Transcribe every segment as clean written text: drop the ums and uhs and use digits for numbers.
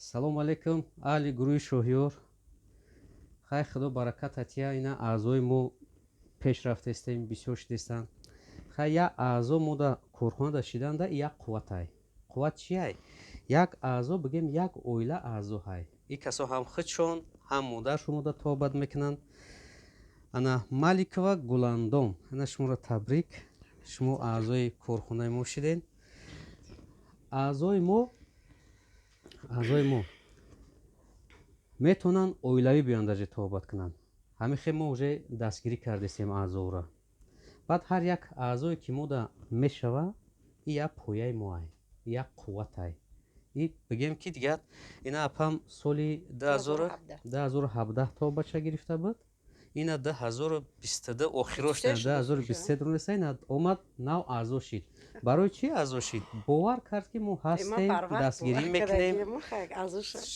салому алайкум аҳли гурӯҳи шоҳиёр. хай худо баракат атия ина аъзои мо пешрафтестем бисёр шидестанд. хай як аъзо мо да корхона дашидан да як қувватай. қувват чияй? Як аъзо бигем як оила аъзо ҳай. И касо ҳам худшон ҳам модаршон да тобат мекунанд. ана Маликова Гуландон, ана шуморо табрик, шумо аъзои корхонаи мо шиден. аъзои мо метавонанд оилавӣ биёнд дар ҷо тобат кунанд. ҳамихе мо уже дастгирӣ кардесем аъзоро. баъд ҳар як аъзое ки мо да мешава и як пояи мо ай, як қувватай. И бигем ки дигар ина апам соли 2017 тобатша гирифта буд. ина 2022 охирош 2023 рӯнеса ина омад нав аъзо шид. барои чи аъзо шид? бовар кард ки мо ҳастем, дастгирӣ мекунем.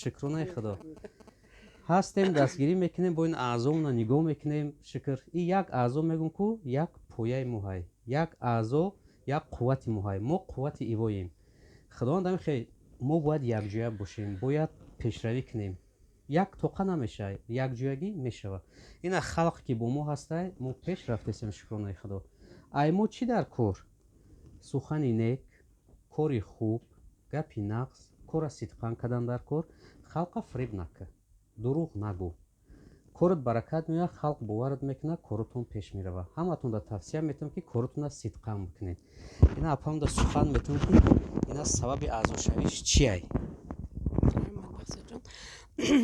шукронаи худо. ҳастем, дастгирӣ мекунем, бо ин аъзомона нигоҳ мекунем. шукр. И як аъзо мегӯм ку як пояи мо ҳай. як аъзо, як қуввати мо ҳай. мо қуввати ивоем. худованд амехе мо бояд якҷоя бошем, бояд пешравӣ кунем. як тоқа намешава, якҷоягӣ мешава. ина халқ ки бо мо ҳастай, мо пеш рафтесем, шукронаи худо. ай мо чӣ дар кор? сухани нек, кори хуб, гапи нағз, кора сидқан кадан дар кор. халқа фиреб накун, дурӯғ нагӯ. корат баракат меояд, халқ боварат мекунад, коротон пеш мерава. ҳаматон да тавсия метавонам ки коротона сидқан бикунед. ина апам да сухан метавонам ки ина сабаби аъзошавиш чи ай?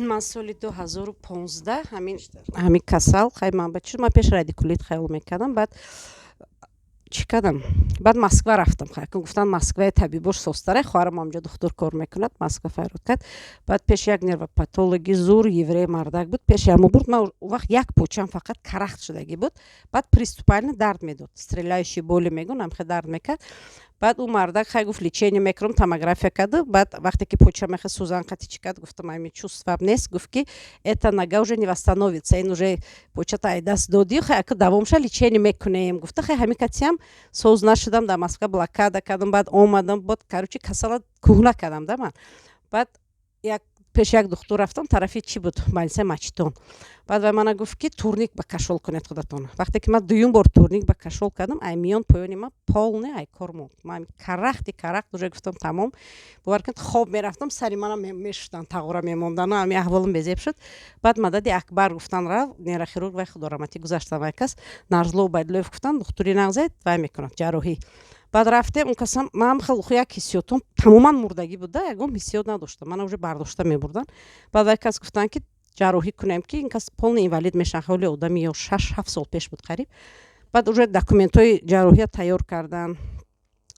ман соли 2015 ҳамин касал хайман бачуд ман пеш радикулит хаёл мекардам. баъд чӣ кардам? баъд Москва рафтам. гуфтан Москваи табибош состаре, хоҳарам онҷо духтур кор мекунад. Москва файрод кард. баъд пеш як нервопатологи зур еврей мардак буд. пеши ҳамо бурд. ман вақт як почам фақат карахт шудагӣ буд. баъд приступально дард медод. стреляющие боли мегӯ, намхе дард мекард. баъд ӯ мардак хай гуфт лечение мекунам, томография карду. баъд вақте ки поча меха сӯзан қати чӣ кард, гуфтам ами чувства нест. гуфт ки эта нога уже не восстановится, ин уже почата ай даст додӣ, хай ака давомша лечение мекунем. гуфта хай ҳамин катиам соз нашудам, дар Москва блокада кардам, баъд омадам, бод короче касала кӯҳна кардам да ман. баъд пеш як духтур рафтам, тарафи чӣ буд? больница Мачтон. баъд вай мана гуфт ки турник ба кашол кунед худатон. вақте ки ман дуюм бор турник ба кашол кардам, ай миён поёни ман полный ай кор монд. ман карахти уже гуфтам тамом. бовар кунед хоб мерафтам, сари мана мешудан, тағора мемондан, ами аҳволам безеб шуд. баъд мадади акбар гуфтан рав, нейрохирург, вай худо раҳматӣ гузаштан, вай кас Нарзло Байдуллоев гуфтан духтури нағзед вай мекунад ҷарроҳӣ. баъд рафтем, он касам ман як ҳиссиётом тамоман мурдагӣ буда, ягон ҳиссиёт надоштам. мана уже бардошта мебурдан. баъд вай кас гуфтан ки ҷарроҳӣ кунем, ки ин кас полный инвалид мешавад. ҳоли одами ё 6-7 сол пеш буд қариб. баъд уже документҳои ҷарроҳия тайёр кардан,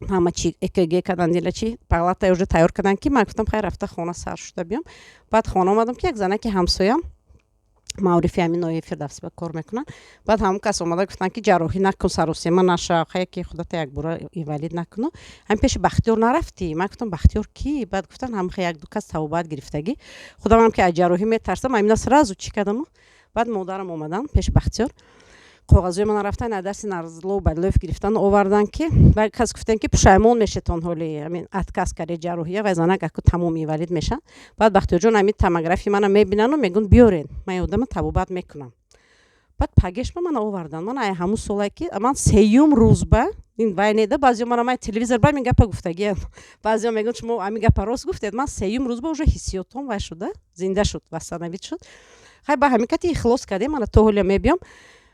ҳама чӣ ЭКГ кардан, дила чӣ палата уже тайёр кардан, ки ман гуфтам хай рафта хона сар шуда биём. баъд хона омадам, ки як занаки ҳамсоям маърифи ҳамин ои Фирдавсӣ ба кор мекунанд. баъд ҳамон кас омада гуфтанд ки ҷарроҳӣ накун, саросема наша, хай ки худата якбора инвалид накуну. ҳамин пеши Бахтиёр нарафтӣ? ман гуфтам Бахтиёр ки? баъд гуфтанд ҳамин як ду кас табобат гирифтагӣ. худам ки аз ҷарроҳӣ метарсам, амина сразу чӣ кардаму? баъд модарам омадан пеши Бахтиёр, коғазои ман рафтан аз дасти Нарзло Байдуллоев гирифтан овардан, ки вай кас гуфтан ки пушаймон мешетон ҳоли амин отказ карди ҷарроҳия, вай занак аку тамом инвалид мешан. баъд Бахтиёрҷон амин томографи мана мебинану мегӯн биёрен, ман ёдама табобат мекунам. баъд пагешма мана овардан. ман ай ҳамун солае ки ман сеюм рӯз ба ин вай неда, баъзеё мана ман телевизор ба мин гапа гуфтагиам, баъзеё мегӯянд шумо амин гапа рост гуфтед. ман сеюм рӯз ба уже ҳиссиётом вай шуда, зинда шуд, вастанавид шуд. хай ба ҳамин кати ихлос кардем, мана то ҳолия мебиём.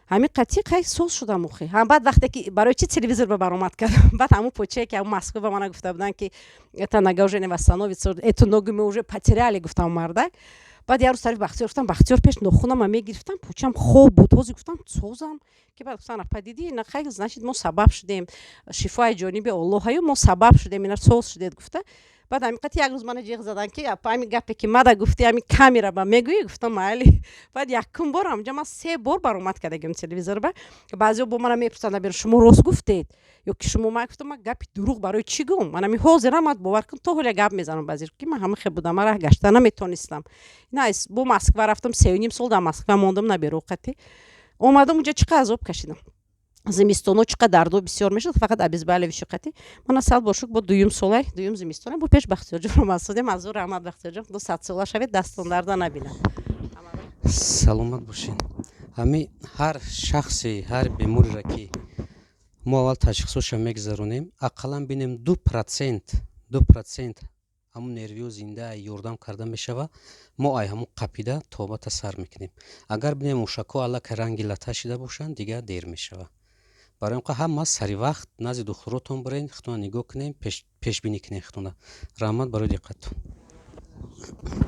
ҳамин қати хай соз шудам охи. баъд вақте ки барои чи телевизор ба баромад кардам, баъд ҳамун почае ки ҳамун Москва ба мана гуфта буданд ки эта нога уже не восстановится, эту ногу мы уже потеряли, гуфтам мардак. баъд як рӯз тарафи Бахтиёр гуфтам, Бахтиёр пеш нохунам мегирифтам, почам хоб буд, ҳозир гуфтам созам, ки баъд гуфтан апа диди ина хай значит мо сабаб шудем, шифои ҷониби Аллоҳ аю, мо сабаб шудем, ина соз шудед гуфта. баъд ҳамин қати як рӯз мана ҷиғ задан, ки апа ҳамин гапе ки мада гуфти ҳамин камера ба мегӯӣ? гуфтам майли. баъд якум бор ҳамҷа ман 3 бор баромад кардагим телевизор ба. баъзеё бо мана мепурсанд абир шумо рост гуфтед ё ки шумо? ман гуфтам ман гапи дурӯғ барои чӣ гӯм? ман ҳамин ҳозирам, ман бовар кун то ҳолия гап мезанам баъзеё, ки ман ҳамахе будам, ман раҳ гашта наметонистам. ина бо Москва рафтам, 3.5 сол дар Москва мондам, наберу қати. омадам унҷа чӣ қадр азоб кашидам. зимистоно чӣ қадар дарду бисёр мешуд фақат абизбаалеви шуқати мана сал бошук бо дуюм солай дуюм зимистона бо пеш бахтиёрҷон масудем азур раҳмат бахтиёрҷон худо садсола шавед дастон дарда набинад. саломат бошед. ҳами ҳар шахсе ҳар бемориро ки мо аввал ташхисоша мегзаронем ақаллан бинем 2% ҳамун нервиё зинда ёрдам карда мешава, мо ай ҳамун қапида тобата сар мекунем. Агар бинем мушакҳо аллакай ранги лата шида бошанд дигар дер мешава. барои он ҳама сари вақт назди духтуротон бирен худтона нигоҳ кунем, пешбинӣ кунем худтона. Раҳмат барои диққататон.